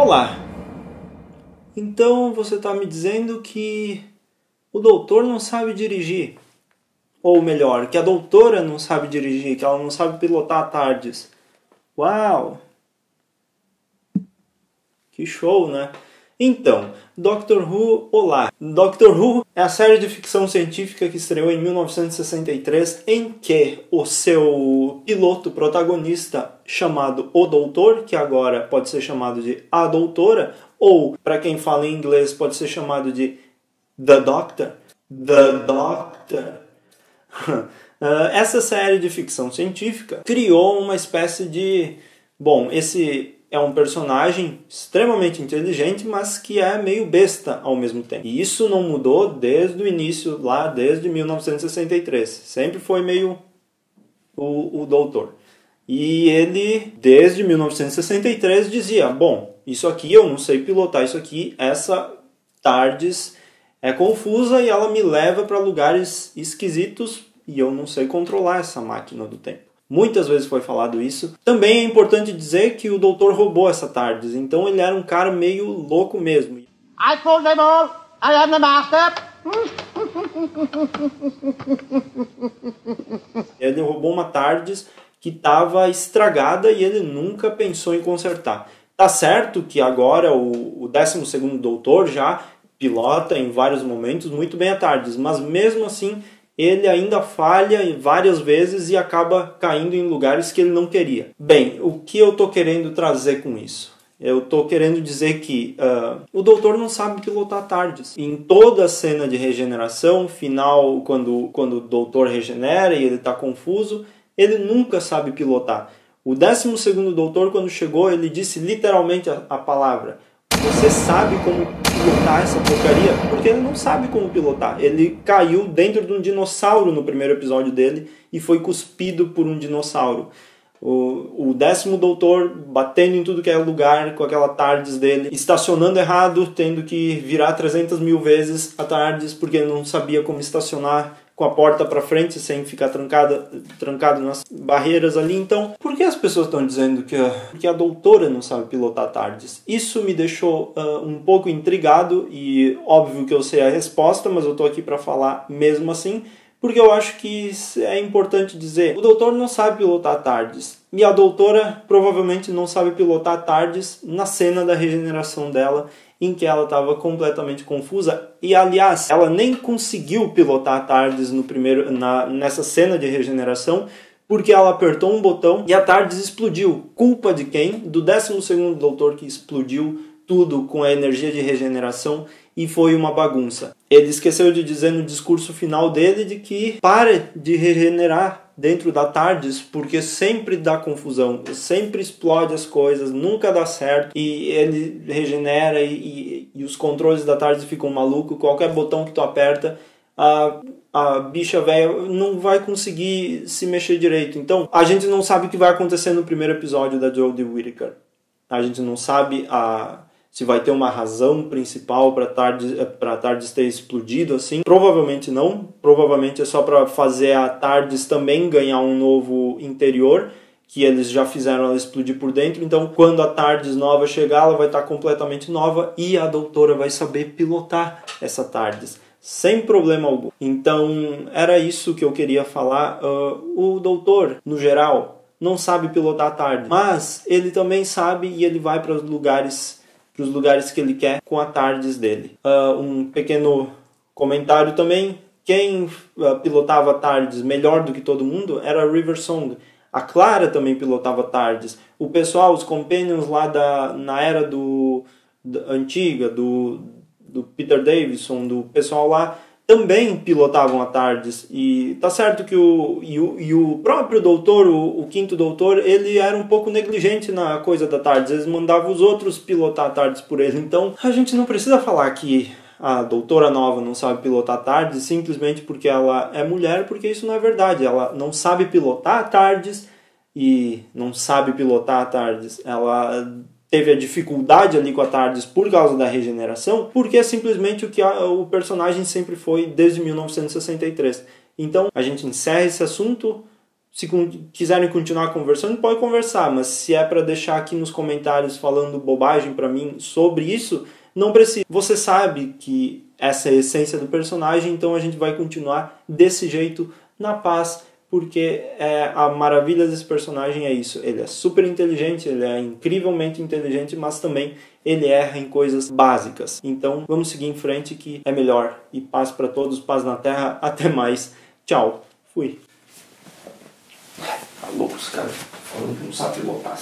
Olá! Então você está me dizendo que o doutor não sabe dirigir? Ou melhor, que a doutora não sabe dirigir, que ela não sabe pilotar a TARDIS. Uau! Que show, né? Então, Doctor Who, olá! Doctor Who é a série de ficção científica que estreou em 1963, em que o seu piloto protagonista, chamado O Doutor, que agora pode ser chamado de A Doutora, ou, para quem fala em inglês, pode ser chamado de The Doctor. The Doctor. Essa série de ficção científica criou uma espécie de... Bom, esse é um personagem extremamente inteligente, mas que é meio besta ao mesmo tempo. E isso não mudou desde o início, lá desde 1963. Sempre foi meio o doutor. E ele, desde 1963, dizia, bom, isso aqui eu não sei pilotar, isso aqui, essa TARDIS é confusa e ela me leva para lugares esquisitos e eu não sei controlar essa máquina do tempo. Muitas vezes foi falado isso. Também é importante dizer que o doutor roubou essa TARDIS, então ele era um cara meio louco mesmo. I told them all, I am the master. Ele roubou uma TARDIS que estava estragada e ele nunca pensou em consertar. Tá certo que agora o 12º doutor já pilota em vários momentos muito bem a TARDIS, mas mesmo assim ele ainda falha várias vezes e acaba caindo em lugares que ele não queria. Bem, o que eu estou querendo trazer com isso? Eu estou querendo dizer que o doutor não sabe pilotar TARDIS. Em toda a cena de regeneração, final, quando o doutor regenera e ele está confuso, ele nunca sabe pilotar. O 12º doutor, quando chegou, ele disse literalmente a palavra: você sabe como pilotar essa porcaria? Porque ele não sabe como pilotar. Ele caiu dentro de um dinossauro no primeiro episódio dele e foi cuspido por um dinossauro. O 10º doutor batendo em tudo que é lugar com aquela TARDIS dele, estacionando errado, tendo que virar 300 mil vezes a TARDIS porque ele não sabia como estacionar com a porta para frente sem ficar trancado nas barreiras ali. Então, por que as pessoas estão dizendo que a doutora não sabe pilotar a TARDIS? Isso me deixou um pouco intrigado e óbvio que eu sei a resposta, mas eu estou aqui para falar mesmo assim, porque eu acho que é importante dizer, o doutor não sabe pilotar a TARDIS e a doutora provavelmente não sabe pilotar a TARDIS na cena da regeneração dela, em que ela estava completamente confusa. E, aliás, ela nem conseguiu pilotar a TARDIS nessa cena de regeneração, porque ela apertou um botão e a TARDIS explodiu. Culpa de quem? Do 12º doutor, que explodiu tudo com a energia de regeneração e foi uma bagunça. Ele esqueceu de dizer no discurso final dele de que pare de regenerar dentro da TARDIS, porque sempre dá confusão, sempre explode as coisas, nunca dá certo, e ele regenera e os controles da TARDIS ficam malucos, qualquer botão que tu aperta, a bicha velha não vai conseguir se mexer direito. Então, a gente não sabe o que vai acontecer no primeiro episódio da Jodie Whittaker. A gente não sabe se vai ter uma razão principal para a TARDIS ter explodido assim. Provavelmente não. Provavelmente é só para fazer a TARDIS também ganhar um novo interior, que eles já fizeram ela explodir por dentro. Então, quando a TARDIS nova chegar, ela vai estar completamente nova e a doutora vai saber pilotar essa TARDIS sem problema algum. Então, era isso que eu queria falar. O doutor, no geral, não sabe pilotar a TARDIS, mas ele também sabe e ele vai para os lugares que ele quer com a TARDIS dele. Um pequeno comentário também: quem pilotava a TARDIS melhor do que todo mundo era a River Song. A Clara também pilotava a TARDIS. O pessoal, os Companions lá na era antiga, do Peter Davison, do pessoal lá, também pilotavam a TARDIS. E tá certo que o próprio doutor, o 5º doutor, ele era um pouco negligente na coisa da TARDIS. Eles mandavam os outros pilotar a TARDIS por ele. Então, a gente não precisa falar que a doutora nova não sabe pilotar a TARDIS simplesmente porque ela é mulher, porque isso não é verdade. Ela não sabe pilotar a TARDIS e não sabe pilotar a TARDIS. Ela teve a dificuldade ali com a TARDIS por causa da regeneração, porque é simplesmente o que o personagem sempre foi desde 1963. Então, a gente encerra esse assunto. Se quiserem continuar conversando, pode conversar, mas se é para deixar aqui nos comentários falando bobagem para mim sobre isso, não precisa. Você sabe que essa é a essência do personagem, então a gente vai continuar desse jeito, na paz, porque a maravilha desse personagem é isso. Ele é super inteligente, ele é incrivelmente inteligente, mas também ele erra em coisas básicas. Então vamos seguir em frente que é melhor. E paz para todos, paz na terra. Até mais. Tchau. Fui. Tá louco os caras falando que não sabe pilotar.